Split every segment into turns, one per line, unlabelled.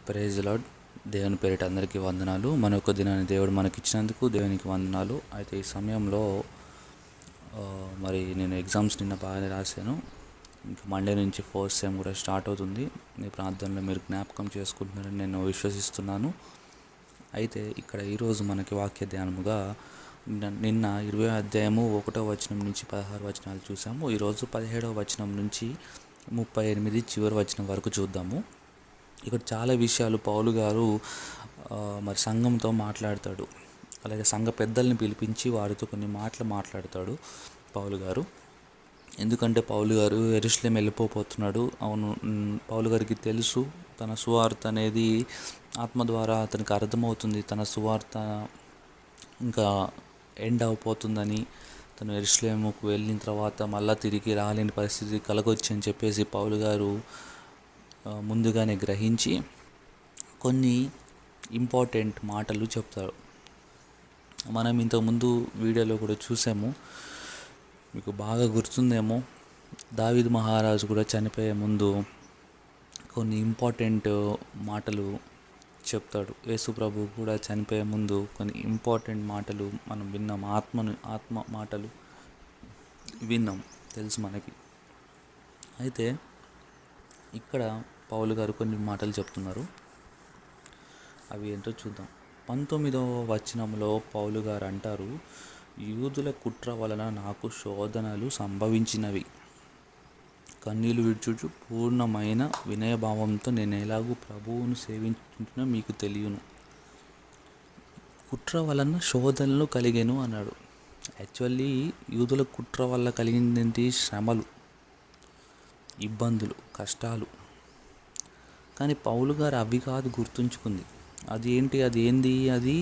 Praise lord. దేవుని పేరిట అందరికీ వందనాలు. మన యొక్క దినాన్ని దేవుడు మనకిచ్చినందుకు దేవునికి వందనాలు. అయితే ఈ సమయంలో మరి నేను ఎగ్జామ్స్ నిన్న బాగానే రాశాను. ఇంకా మండే నుంచి ఫోర్త్ సెమ్ కూడా స్టార్ట్ అవుతుంది. మీ ప్రార్థనలో మీరు జ్ఞాపకం చేసుకుంటున్నారని నేను విశ్వసిస్తున్నాను. అయితే ఇక్కడ ఈరోజు మనకి వాక్య ధ్యానముగా నిన్న 20వ అధ్యాయము 1వ వచనం నుంచి 16 వచనాలు చూసాము. ఈరోజు 17వ వచనం నుంచి 38 చివరి వచనం వరకు చూద్దాము. ఇక్కడ చాలా విషయాలు పౌలు గారు మరి సంఘంతో మాట్లాడతాడు. అలాగే సంఘ పెద్దల్ని పిలిపించి వారితో కొన్ని మాటలు మాట్లాడతాడు పౌలు గారు. ఎందుకంటే పౌలు గారు యెరూషలేము వెళ్ళిపోతున్నాడు. అవును, పౌలు గారికి తెలుసు తన సువార్త అనేది ఆత్మ ద్వారా అతనికి అర్థమవుతుంది. తన సువార్త ఇంకా ఎండ్ అయిపోతుందని, తను యెరూషలేముకు వెళ్ళిన తర్వాత మళ్ళీ తిరిగి రాలేని పరిస్థితి కలగొచ్చు అని చెప్పేసి పౌలు గారు ముందుగానే గ్రహించి కొన్ని ఇంపార్టెంట్ మాటలు చెప్తారు. మనం ఇంతకుముందు వీడియోలో కూడా చూసాము, మీకు బాగా గుర్తుందేమో. దావీదు మహారాజు కూడా చనిపోయే ముందు కొన్ని ఇంపార్టెంట్ మాటలు చెప్తాడు. యేసు ప్రభు కూడా చనిపోయే ముందు కొన్ని ఇంపార్టెంట్ మాటలు మనం విన్నాం. ఆత్మ మాటలు విన్నాం, తెలుసు మనకి. అయితే ఇక్కడ పౌలు గారు కొన్ని మాటలు చెప్తున్నారు. అవి ఏంటో చూద్దాం. 19వ వచనంలో పౌలు గారు అంటారు, యూదుల కుట్ర వలన నాకు శోధనలు సంభవించినవి. కన్నీళ్లు విడుచుచు పూర్ణమైన వినయభావంతో నేను ఎలాగూ ప్రభువును సేవించుంటున్నా మీకు తెలియను. కుట్ర వలన శోధనలు కలిగేను అన్నాడు. యాక్చువల్లీ యూదుల కుట్ర వల్ల కలిగిందేంటి? శ్రమలు, ఇబ్బందులు, కష్టాలు. కానీ పౌలు గారు అవి కాదు గుర్తుంచుకుంది. అది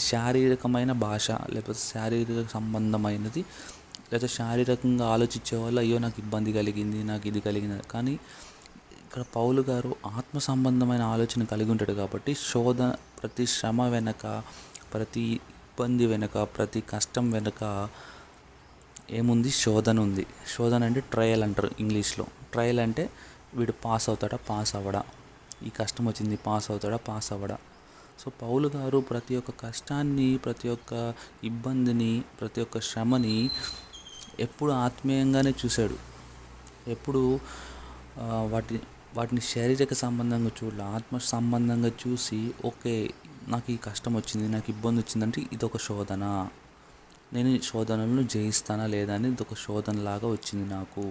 శారీరకమైన భాష, లేకపోతే శారీరక సంబంధమైనది, లేదా శారీరకంగా ఆలోచించే వాళ్ళు అయ్యో నాకు ఇబ్బంది కలిగింది, నాకు ఇది కలిగింది. కానీ ఇక్కడ పౌలు గారు ఆత్మ సంబంధమైన ఆలోచన కలిగి ఉంటాడు కాబట్టి ప్రతి శ్రమ వెనక, ప్రతి ఇబ్బంది వెనక, ప్రతి కష్టం వెనక ఏముంది? శోధన ఉంది. శోధన అంటే ట్రయల్ అంటారు ఇంగ్లీష్లో. ట్రయల్ అంటే వీడు పాస్ అవుతాడా, పాస్ అవ్వడా, ఈ కష్టం వచ్చింది పాస్ అవుతాడా, పాస్ అవ్వడా. సో పౌలు గారు ప్రతి ఒక్క కష్టాన్ని, ప్రతి ఒక్క ఇబ్బందిని, ప్రతి ఒక్క శ్రమని ఎప్పుడు ఆత్మీయంగానే చూశాడు. ఎప్పుడు వాటిని శారీరక సంబంధంగా చూడాలి, ఆత్మ సంబంధంగా చూసి, ఓకే నాకు ఈ కష్టం వచ్చింది, నాకు ఇబ్బంది వచ్చిందంటే ఇదొక శోధన, నేను ఈ శోధనలను జయిస్తానా లేదా అని ఇదొక శోధనలాగా వచ్చింది నాకు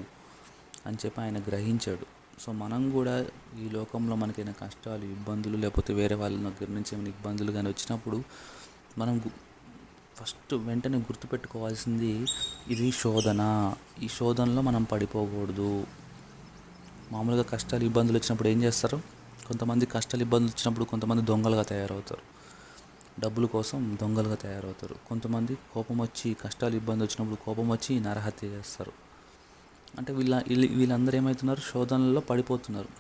అని చెప్పి ఆయన గ్రహించాడు. సో మనం కూడా ఈ లోకంలో మనకైనా కష్టాలు, ఇబ్బందులు, లేకపోతే వేరే వాళ్ళ దగ్గర నుంచి ఏమైనా ఇబ్బందులు కానీ వచ్చినప్పుడు మనం ఫస్ట్ వెంటనే గుర్తుపెట్టుకోవాల్సింది ఇది శోధన. ఈ శోధనలో మనం పడిపోకూడదు. మామూలుగా కష్టాలు, ఇబ్బందులు వచ్చినప్పుడు ఏం చేస్తారు? కొంతమంది కష్టాలు, ఇబ్బందులు వచ్చినప్పుడు కొంతమంది దొంగలుగా తయారవుతారు, డబ్బుల కోసం దొంగలుగా తయారవుతారు. కొంతమంది కోపం వచ్చి, కష్టాలు, ఇబ్బంది వచ్చినప్పుడు కోపం వచ్చి నరహత్య చేస్తారు. అంటే వీళ్ళందరూ ఏమవుతున్నారు? శోధనల్లో పడిపోతున్నారు.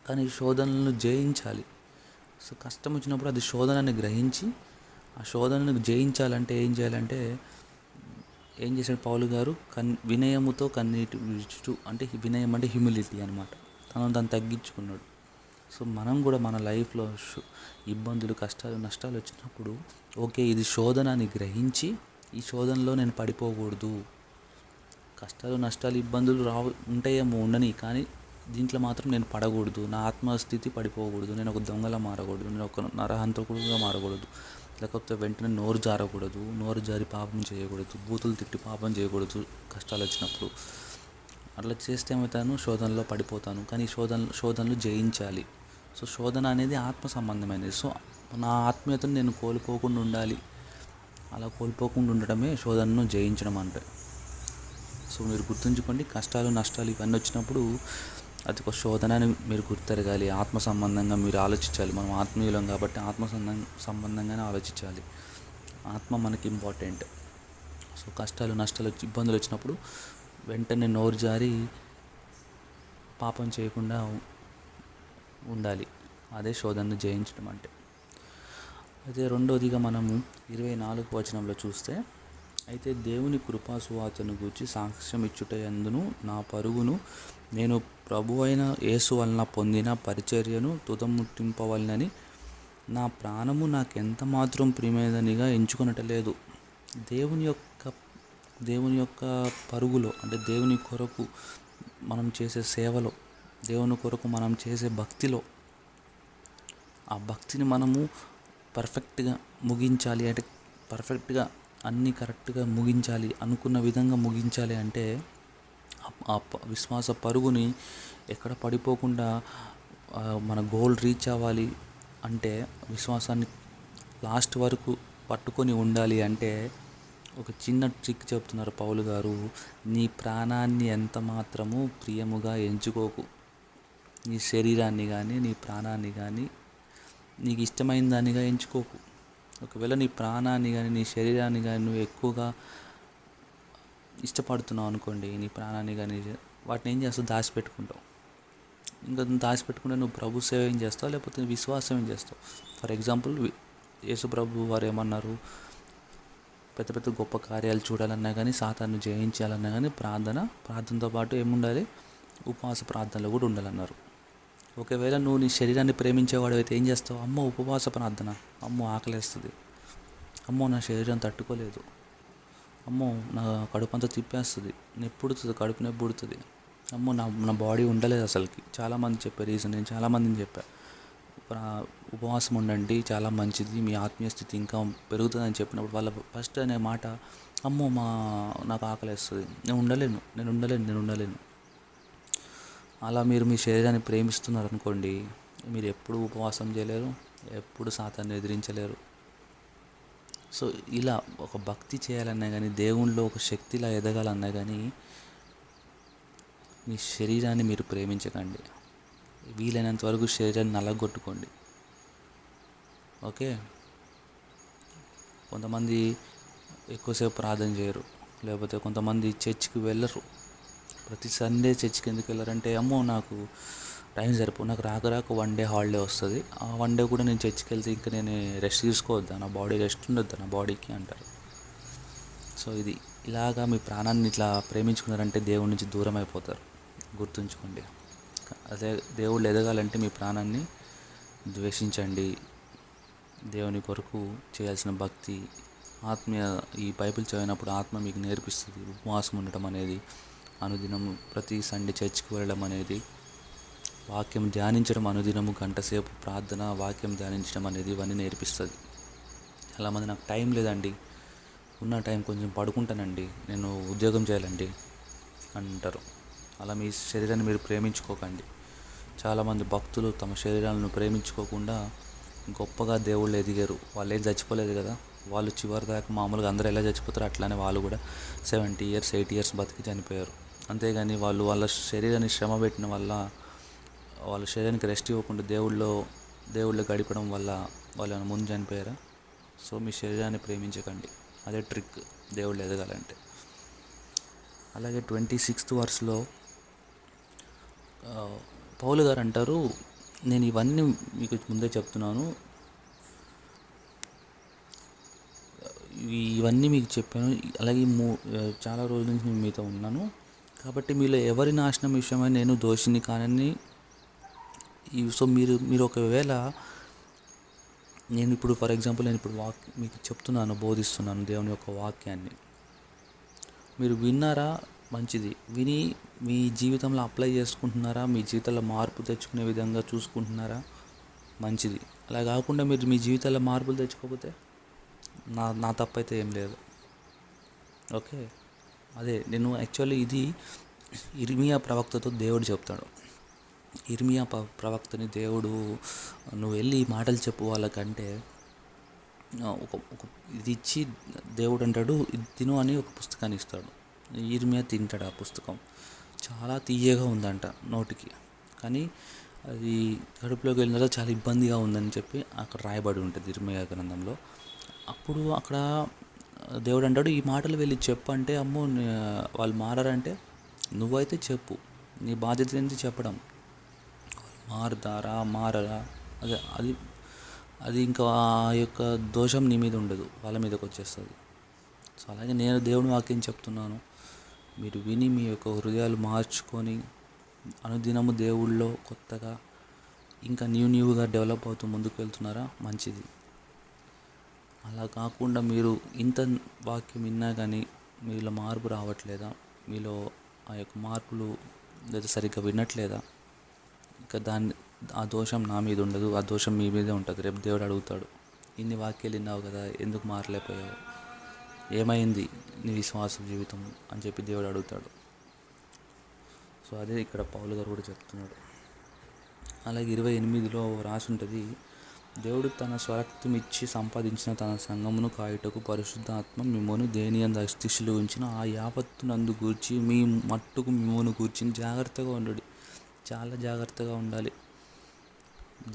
కానీ ఈ శోధనలను జయించాలి. సో కష్టం వచ్చినప్పుడు అది శోధనని గ్రహించి, ఆ శోధనను జయించాలంటే ఏం చేయాలంటే, ఏం చేశాడు పౌలు గారు? వినయముతో కన్నీటి విడుచుచు, అంటే వినయం అంటే హ్యూమిలిటీ అనమాట. తను తగ్గించుకున్నాడు. సో మనం కూడా మన లైఫ్లో ఇబ్బందులు, కష్టాలు, నష్టాలు వచ్చినప్పుడు ఓకే ఇది శోధన అని గ్రహించి, ఈ శోధనలో నేను పడిపోకూడదు. కష్టాలు, నష్టాలు, ఇబ్బందులు ఉంటాయేమో, ఉండని, కానీ దీంట్లో మాత్రం నేను పడకూడదు. నా ఆత్మస్థితి పడిపోకూడదు. నేను ఒక దొంగలా మారకూడదు, నేను ఒక నరహంతకుడుగా మారకూడదు, లేకపోతే వెంటనే నోరు జారకూడదు, నోరు జారి పాపం చేయకూడదు, బూతులు తిట్టి పాపం చేయకూడదు కష్టాలు వచ్చినప్పుడు. అట్లా చేస్తే ఏమవుతాను? శోధనలో పడిపోతాను. కానీ శోధనలు జయించాలి. సో శోధన అనేది ఆత్మ సంబంధమైనది. సో నా ఆత్మీయతను నేను కోల్పోకుండా ఉండాలి. అలా కోల్పోకుండా ఉండడమే శోధనను జయించడం అంటే. సో మీరు గుర్తుంచుకోండి, కష్టాలు, నష్టాలు ఇవన్నీ వచ్చినప్పుడు అది ఒక శోధన అని మీరు గుర్తెరగాలి. ఆత్మ సంబంధంగా మీరు ఆలోచించాలి. మనం ఆత్మీయులం కాబట్టి ఆత్మ సంబంధంగానే ఆలోచించాలి. ఆత్మ మనకి ఇంపార్టెంట్. సో కష్టాలు, నష్టాలు, ఇబ్బందులు వచ్చినప్పుడు వెంటనే నోరు జారి పాపం చేయకుండా ఉండాలి. అదే శోధనను జయించడం అంటే. అయితే రెండోదిగా మనము 24వ వచనంలో చూస్తే, అయితే దేవుని కృపా సువార్తను గూర్చి సాక్ష్యం ఇచ్చుటయందును నా పరుగును నేను ప్రభు అయిన యేసు వలన పొందిన పరిచర్యను తుదముట్టింపవలనని నా ప్రాణము నాకెంత మాత్రం ప్రియమైనదిగా ఎంచుకొనటలేదు. దేవుని యొక్క దేవుని యొక్క పరుగులో, అంటే దేవుని కొరకు మనం చేసే సేవలో, దేవుని కొరకు మనం చేసే భక్తిలో, ఆ భక్తిని మనము పర్ఫెక్ట్గా ముగించాలి. అంటే పర్ఫెక్ట్గా అన్నీ కరెక్ట్గా ముగించాలి, అనుకున్న విధంగా ముగించాలి. అంటే ఆ విశ్వాస పరుగుని ఎక్కడ పడిపోకుండా మన గోల్ రీచ్ అవ్వాలి అంటే, విశ్వాసాన్ని లాస్ట్ వరకు పట్టుకొని ఉండాలి అంటే ఒక చిన్న ట్రిక్ చెప్తున్నారు పౌలు గారు. నీ ప్రాణాన్ని ఎంత మాత్రము ప్రియముగా ఎంచుకోకు. నీ శరీరాన్ని కానీ నీ ప్రాణాన్ని కానీ నీకు ఇష్టమైన దానిగా ఎంచుకోకు. ఒకవేళ నీ ప్రాణాన్ని కానీ నీ శరీరాన్ని కానీ నువ్వు ఎక్కువగా ఇష్టపడుతున్నావు అనుకోండి, నీ ప్రాణాన్ని కానీ వాటిని ఏం చేస్తావు? దాచిపెట్టుకుంటావు. ఇంకా దాచిపెట్టుకుంటే నువ్వు ప్రభు సేవ ఏం చేస్తావు, లేకపోతే విశ్వాసం ఏం చేస్తావు? ఫర్ ఎగ్జాంపుల్, యేసు ప్రభు వారు ఏమన్నారు? పెద్ద పెద్ద గొప్ప కార్యాలు చూడాలన్నా కానీ, సాతాను జయించాలన్నా కానీ ప్రార్థనతో పాటు ఏముండాలి? ఉపవాస ప్రార్థనలు కూడా ఉండాలన్నారు. ఒకవేళ నువ్వు నీ శరీరాన్ని ప్రేమించేవాడు అయితే ఏం చేస్తావు? అమ్మో ఉపవాస ప్రార్థన, అమ్మో ఆకలేస్తుంది, అమ్మో నా శరీరం తట్టుకోలేదు, అమ్మో నా కడుపు అంతా తిప్పేస్తుంది, నెప్పుడుతుంది, కడుపు నొప్పి పుడుతుంది, అమ్మో నా బాడీ ఉండలేదు అసలుకి. చాలామంది చెప్పే రీజన్ నేను చాలామందిని చెప్పాను, ఉపవాసం ఉండండి చాలా మంచిది, మీ ఆత్మీయ స్థితి ఇంకా పెరుగుతుందని చెప్పినప్పుడు వాళ్ళ ఫస్ట్ అనే మాట, అమ్మో నాకు ఆకలేస్తుంది, నేను ఉండలేను. అలా మీరు మీ శరీరాన్ని ప్రేమిస్తున్నారు అనుకోండి, మీరు ఎప్పుడు ఉపవాసం చేయలేరు, ఎప్పుడు సాతాన్ని ఎదిరించలేరు. సో ఇలా ఒక భక్తి చేయాలన్నా కానీ, దేవునిలో ఒక శక్తిలా ఎదగాలన్నా కానీ, మీ శరీరాన్ని మీరు ప్రేమించకండి. వీలైనంత వరకు శరీరాన్ని నలగొట్టుకోండి. ఓకే. కొంతమంది ఎక్కువసేపు ప్రార్థన చేయరు, లేకపోతే కొంతమంది చర్చికి వెళ్ళరు. ప్రతి సండే చర్చికి ఎందుకు వెళ్ళారంటే, అమ్మో నాకు టైం నాకు రాక 1 డే హాలిడే వస్తుంది, ఆ 1 డే కూడా నేను చర్చికి వెళ్తే ఇంకా నేను రెస్ట్ తీసుకోవద్దా, నా బాడీ రెస్ట్ ఉండొద్దా నా బాడీకి అంటారు. సో ఇలాగా మీ ప్రాణాన్ని ఇట్లా ప్రేమించుకున్నారంటే దేవుడి నుంచి దూరం అయిపోతారు, గుర్తుంచుకోండి. అదే దేవుళ్ళు ఎదగాలంటే మీ ప్రాణాన్ని ద్వేషించండి. దేవుని కొరకు చేయాల్సిన భక్తి, ఆత్మీయ, ఈ బైబిల్ చదివినప్పుడు ఆత్మ మీకు నేర్పిస్తుంది. ఉపవాసం ఉండటం అనేది, అనుదినం ప్రతి సండే చర్చికి వెళ్ళడం అనేది, వాక్యం ధ్యానించడం, అనుదినము గంటసేపు ప్రార్థన, వాక్యం ధ్యానించడం అనేది ఇవన్నీ నేర్పిస్తుంది. చాలామంది నాకు టైం లేదండి, ఉన్న టైం కొంచెం పడుకుంటానండి, నేను ఉద్యోగం చేయాలండి అంటారు. అలా మీ శరీరాన్ని మీరు ప్రేమించుకోకండి. చాలామంది భక్తులు తమ శరీరాలను ప్రేమించుకోకుండా గొప్పగా దేవుళ్ళు ఎదిగారు. వాళ్ళు ఏం చచ్చిపోలేదు కదా, వాళ్ళు చివరి దాకా మామూలుగా అందరూ ఎలా చచ్చిపోతారో అట్లానే వాళ్ళు కూడా 70 years 8 years బతికి చనిపోయారు. అంతేగాని వాళ్ళు వాళ్ళ శరీరాన్ని శ్రమ పెట్టిన వల్ల, వాళ్ళ శరీరానికి రెస్ట్ ఇవ్వకుండా దేవుళ్ళు గడిపడం వల్ల వాళ్ళు ముందు చనిపోయారా? సో మీ శరీరాన్ని ప్రేమించకండి. అదే ట్రిక్ దేవుళ్ళు ఎదగాలంటే. అలాగే 26th verseలో పౌలు గారు అంటారు, నేను ఇవన్నీ మీకు ముందే చెప్తున్నాను, ఇవన్నీ మీకు చెప్పాను, అలాగే చాలా రోజుల నుంచి నేను మీతో ఉన్నాను, కాబట్టి మీలో ఎవరి నాశనం విషయమై నేను దోషిని కానని. సో మీరు ఒకవేళ, నేను ఇప్పుడు ఫర్ ఎగ్జాంపుల్ నేను ఇప్పుడు మీకు చెప్తున్నాను, బోధిస్తున్నాను దేవుని యొక్క వాక్యాన్ని, మీరు విన్నారా? మంచిది. విని మీ జీవితంలో అప్లై చేసుకుంటున్నారా? మీ జీవితంలో మార్పు తెచ్చుకునే విధంగా చూసుకుంటున్నారా? మంచిది. అలా కాకుండా మీరు మీ జీవితంలో మార్పులు తెచ్చుకోకపోతే నా తప్పైతే ఏం లేదు. ఓకే. అదే నేను యాక్చువల్లీ ఇది ఇర్మియా ప్రవక్తతో దేవుడు చెప్తాడు. ఇర్మియా ప్రవక్తని దేవుడు, నువ్వు వెళ్ళి ఈ మాటలు చెప్పు వాళ్ళకంటే, ఒక ఇది ఇచ్చి దేవుడు అంటాడు, ఇది తిను అని ఒక పుస్తకాన్ని ఇస్తాడు. ఇర్మియా తింటాడు. ఆ పుస్తకం చాలా తీయగా ఉందంట నోటికి, కానీ అది కడుపులోకి వెళ్ళిన తర్వాత చాలా ఇబ్బందిగా ఉందని చెప్పి అక్కడ రాయబడి ఉంటుంది ఇర్మియా గ్రంథంలో. అప్పుడు అక్కడ దేవుడు అంటాడు, ఈ మాటలు వెళ్ళి చెప్పు అంటే, అమ్మో వాళ్ళు మారారంటే నువ్వైతే చెప్పు, నీ బాధ్యత ఏంటి చెప్పడం. మారరా అది ఇంకా ఆ యొక్క దోషం నీ మీద ఉండదు, వాళ్ళ మీదకి వచ్చేస్తుంది. సో అలాగే నేను దేవుని వాక్యం చెప్తున్నాను, మీరు విని మీ యొక్క హృదయాలు మార్చుకొని అనుదినము దేవుళ్ళో కొత్తగా ఇంకా న్యూగా డెవలప్ అవుతూ ముందుకు వెళ్తున్నారా, మంచిది. అలా కాకుండా మీరు ఇంత వాక్యం విన్నా కానీ మీలో మార్పు రావట్లేదా, మీలో ఆ యొక్క మార్పులు లేదా సరిగ్గా వినట్లేదా, ఇంకా ఆ దోషం నా మీద ఉండదు, ఆ దోషం మీ మీదే ఉంటుంది. రేపు దేవుడు అడుగుతాడు, ఇన్ని వాక్యాలు విన్నావు కదా, ఎందుకు మారలేకపోయావు, ఏమైంది నీ విశ్వాస జీవితం అని చెప్పి దేవుడు అడుగుతాడు. సో అదే ఇక్కడ పౌలు గారు కూడా చెప్తున్నాడు. అలాగే 28లో రాసి ఉంటుంది, దేవుడు తన స్వరక్తం ఇచ్చి సంపాదించిన తన సంఘమును కాయుటకు పరిశుద్ధాత్మ మిమ్మల్ని దేనియందు అస్థిశలు ఉంచిన ఆ యావత్తునందు గూర్చి మీ మట్టుకు మిమ్మల్ని కూర్చుని జాగ్రత్తగా ఉండడు. చాలా జాగ్రత్తగా ఉండాలి.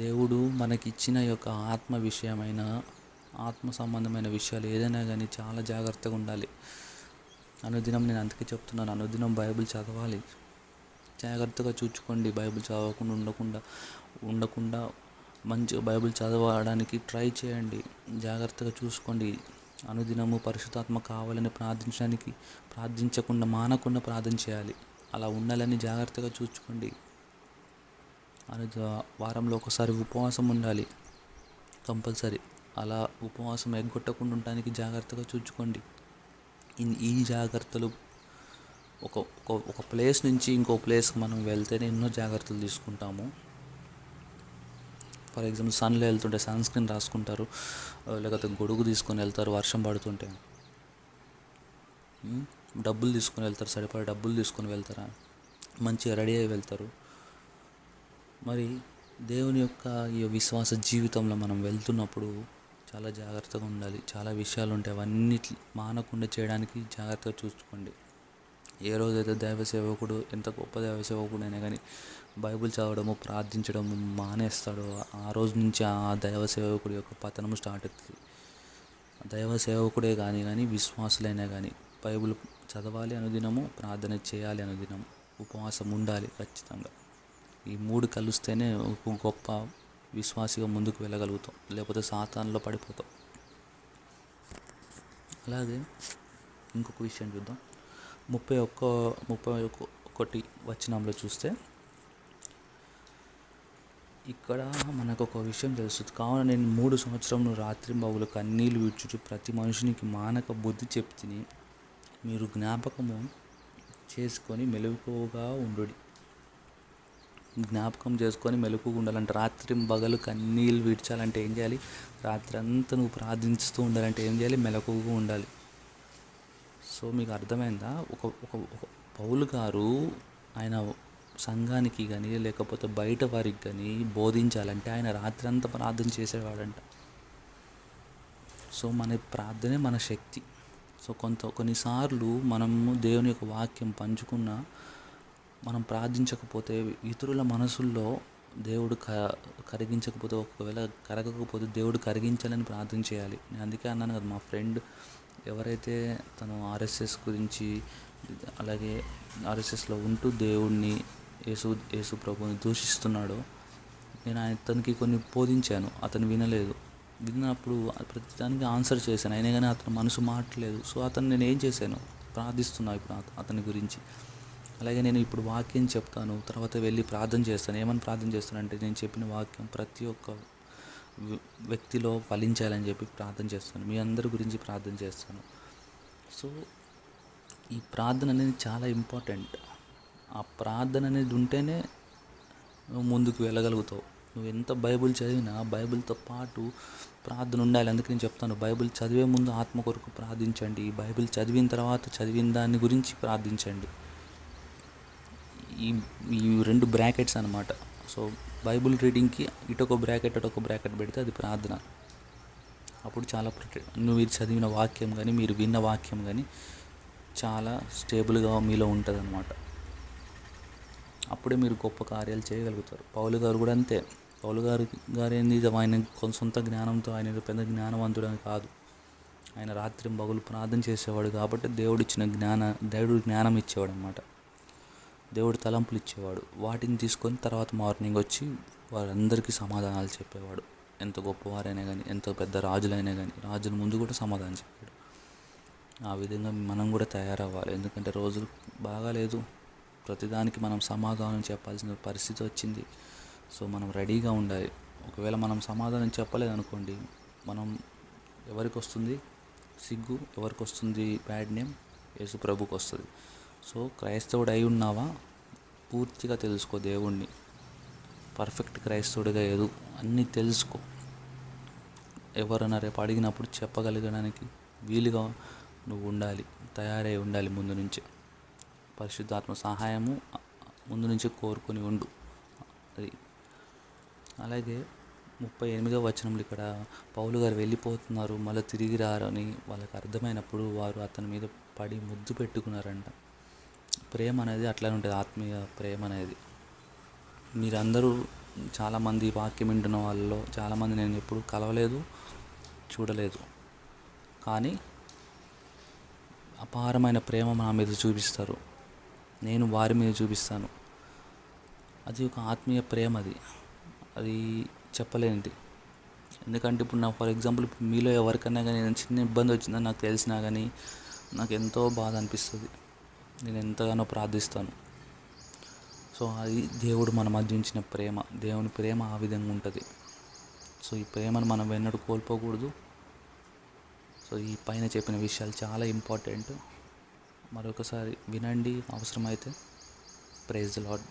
దేవుడు మనకిచ్చిన యొక్క ఆత్మ విషయమైన ఆత్మ సంబంధమైన విషయాలు ఏదైనా కానీ చాలా జాగ్రత్తగా ఉండాలి. అనుదినం నేను అందుకే చెప్తున్నాను, అనుదినం బైబిల్ చదవాలి, జాగ్రత్తగా చూసుకోండి. బైబిల్ చదవకుండా ఉండకుండా మంచిగా బైబిల్ చదవడానికి ట్రై చేయండి, జాగ్రత్తగా చూసుకోండి. అనుదినము పరిశుద్ధాత్మ కావాలని ప్రార్థించకుండా మానకుండా ప్రార్థన చేయాలి. అలా ఉండాలని జాగ్రత్తగా చూసుకోండి. వారంలో ఒకసారి ఉపవాసం ఉండాలి కంపల్సరీ. అలా ఉపవాసం ఎగ్గొట్టకుండా ఉండడానికి జాగ్రత్తగా చూసుకోండి. ఈ జాగ్రత్తలు ఒక ప్లేస్ నుంచి ఇంకో ప్లేస్కి మనం వెళ్తేనే ఎన్నో జాగ్రత్తలు తీసుకుంటాము. ఫర్ ఎగ్జాంపుల్ సన్లో వెళ్తుంటే సన్ స్క్రీన్ రాసుకుంటారు, లేకపోతే గొడుగు తీసుకొని వెళ్తారు వర్షం పడుతుంటే. డబ్బులు తీసుకొని వెళ్తారు, సరిపడా డబ్బులు తీసుకొని వెళ్తారా, మంచిగా రెడీ అయ్యి వెళ్తారు. మరి దేవుని యొక్క ఈ విశ్వాస జీవితంలో మనం వెళ్తున్నప్పుడు చాలా జాగ్రత్తగా ఉండాలి. చాలా విషయాలు ఉంటాయి, అవన్నీ మానకుండా చేయడానికి జాగ్రత్తగా చూసుకోండి. ఏ రోజైతే దైవ సేవకుడు ఎంత గొప్ప దైవ సేవకుడు అయినా కానీ బైబిల్ చదవడము ప్రార్థించడము మానేస్తాడో ఆ రోజు నుంచి ఆ దైవ సేవకుడి యొక్క పతనము స్టార్ట్ అవుతుంది. దైవ సేవకుడే కానీ విశ్వాసులైనా కానీ బైబిల్ చదవాలి అనుదినము, ప్రార్థన చేయాలి అనుదినము, ఉపవాసం ఉండాలి ఖచ్చితంగా. ఈ మూడు కలిస్తేనే ఒక గొప్ప విశ్వాసిగా ముందుకు వెళ్ళగలుగుతాం, లేకపోతే సాతానులో పడిపోతాం. అలాగే ఇంకొక విషయం చూద్దాం. 31 వచనంలో చూస్తే ఇక్కడ మనకు ఒక విషయం తెలుస్తుంది. కావున నేను 3 సంవత్సరములు రాత్రింబవళ్ళు కన్నీళ్లు విడుచుచు ప్రతి మనుషునికి మానక బుద్ధి చెప్తిని, మీరు జ్ఞాపకము చేసుకొని మెలకువగా ఉండుడి. జ్ఞాపకం చేసుకొని మెలకువగా ఉండాలంటే రాత్రింబగలు కన్నీళ్ళు విడిచాలంటే ఏం చేయాలి? రాత్రి అంతా నువ్వు ప్రార్థిస్తూ ఉండాలంటే ఏం చేయాలి? మెలకువగా ఉండాలి. సో మీకు అర్థమైందా? ఒక పౌలు గారు ఆయన సంఘానికి కానీ లేకపోతే బయట వారికి కానీ బోధించాలంటే ఆయన రాత్రి అంతా ప్రార్థన చేసేవాడంట. సో మన ప్రార్థనే మన శక్తి. సో కొన్నిసార్లు మనము దేవుని యొక్క వాక్యం పంచుకున్నా మనం ప్రార్థించకపోతే ఇతరుల మనసుల్లో దేవుడు కరిగించకపోతే, ఒకవేళ కరగకపోతే దేవుడు కరిగించాలని ప్రార్థన చేయాలి. నేను అందుకే అన్నాను కదా, మా ఫ్రెండ్ ఎవరైతే తను ఆర్ఎస్ఎస్ గురించి అలాగే ఆర్ఎస్ఎస్లో ఉంటూ దేవుణ్ణి యేసు ప్రభుని దూషిస్తున్నాడో నేను అతనికి కొన్ని బోధించాను, అతను వినలేదు. విన్నప్పుడు ప్రతిదానికి ఆన్సర్ చేశాను, అయినా కానీ అతని మనసు మారట్లేదు. సో అతను నేను ఏం చేశాను? ప్రార్థిస్తున్నాను ఇప్పుడు అతని గురించి. అలాగే నేను ఇప్పుడు వాక్యం చెప్తాను, తర్వాత వెళ్ళి ప్రార్థన చేస్తాను. ఏమని ప్రార్థన చేస్తానంటే నేను చెప్పిన వాక్యం ప్రతి ఒక్క వ్యక్తిలో ఫలించాలని చెప్పి ప్రార్థన చేస్తాను, మీ అందరి గురించి ప్రార్థన చేస్తాను. సో ఈ ప్రార్థన అనేది చాలా ఇంపార్టెంట్. ఆ ప్రార్థన అనేది ఉంటేనే నువ్వు ముందుకు వెళ్ళగలుగుతావు. నువ్వు ఎంత బైబిల్ చదివినా బైబిల్తో పాటు ప్రార్థన ఉండాలి. అందుకే నేను చెప్తాను, బైబిల్ చదివే ముందు ఆత్మ కొరకు ప్రార్థించండి, బైబిల్ చదివిన తర్వాత చదివిన దాని గురించి ప్రార్థించండి. ఈ 2 బ్రాకెట్స్ అన్నమాట. సో బైబిల్ రీడింగ్కి ఇటొక బ్రాకెట్ అటొక బ్రాకెట్ పెడితే అది ప్రార్థన. అప్పుడు చాలా నువ్వు ఇది చదివిన వాక్యం కానీ మీరు విన్న వాక్యం కానీ చాలా స్టేబుల్గా మీలో ఉంటుంది అన్నమాట. అప్పుడే మీరు గొప్ప కార్యాలు చేయగలుగుతారు. పౌలు గారు కూడా అంతే. పౌలు గారు ఏంది, ఆయన సొంత జ్ఞానంతో ఆయన పెద్ద జ్ఞానవంతుడు అని కాదు. ఆయన రాత్రి పగలు ప్రార్థన చేసేవాడు కాబట్టి దేవుడు జ్ఞానం ఇచ్చేవాడు అన్నమాట. దేవుడు తలంపులు ఇచ్చేవాడు, వాటిని తీసుకొని తర్వాత మార్నింగ్ వచ్చి వారందరికీ సమాధానాలు చెప్పేవాడు. ఎంత గొప్పవారైనా కానీ, ఎంత పెద్ద రాజులైనా కానీ రాజుల ముందు కూడా సమాధానం చెప్పాడు. ఆ విధంగా మనం కూడా తయారవ్వాలి. ఎందుకంటే రోజులు బాగాలేదు, ప్రతిదానికి మనం సమాధానం చెప్పాల్సిన పరిస్థితి వచ్చింది. సో మనం రెడీగా ఉండాలి. ఒకవేళ మనం సమాధానం చెప్పలేదనుకోండి, మనం ఎవరికి వస్తుంది సిగ్గు, ఎవరికి వస్తుంది బ్యాడ్ నేమ్? యేసు ప్రభుకి వస్తుంది. సో క్రైస్తవుడు అయి ఉన్నావా, పూర్తిగా తెలుసుకో దేవుణ్ణి. పర్ఫెక్ట్ క్రైస్తవుడిగా ఎదు, అన్నీ తెలుసుకో. ఎవరైనా రేపు అడిగినప్పుడు చెప్పగలగడానికి వీలుగా నువ్వు ఉండాలి, తయారై ఉండాలి. ముందు నుంచే పరిశుద్ధాత్మ సహాయము ముందు నుంచి కోరుకొని ఉండు. అది అలాగే 38వ వచనంలో ఇక్కడ పౌలు గారు వెళ్ళిపోతున్నారు, మళ్ళీ తిరిగి రారని వాళ్ళకి అర్థమైనప్పుడు వారు అతని మీద పడి ముద్దు పెట్టుకున్నారంట. ప్రేమ అనేది అట్లానే ఉంటుంది, ఆత్మీయ ప్రేమ అనేది. మీరందరూ చాలామంది వాక్యం వింటున్న వాళ్ళలో చాలామంది నేను ఎప్పుడు కలవలేదు, చూడలేదు, కానీ అపారమైన ప్రేమ నా మీద చూపిస్తారు, నేను వారి మీద చూపిస్తాను. అది ఒక ఆత్మీయ ప్రేమ, అది చెప్పలేనిది. ఎందుకంటే ఇప్పుడు నా ఫర్ ఎగ్జాంపుల్ ఇప్పుడు మీలో ఎవరికైనా కానీ ఏదైనా చిన్న ఇబ్బంది వచ్చిందని నాకు తెలిసినా కానీ నాకు ఎంతో బాధ అనిపిస్తుంది, నేను ఎంతగానో ప్రార్థిస్తాను. సో అది దేవుడు మన మధ్య ఉంచిన ప్రేమ, దేవుని ప్రేమ ఆ విధంగా ఉంటుంది. సో ఈ ప్రేమను మనం వెన్నడూ కోల్పోకూడదు. సో ఈ పైన చెప్పిన విషయాలు చాలా ఇంపార్టెంట్. మరొకసారి వినండి అవసరమైతే. Praise the lord.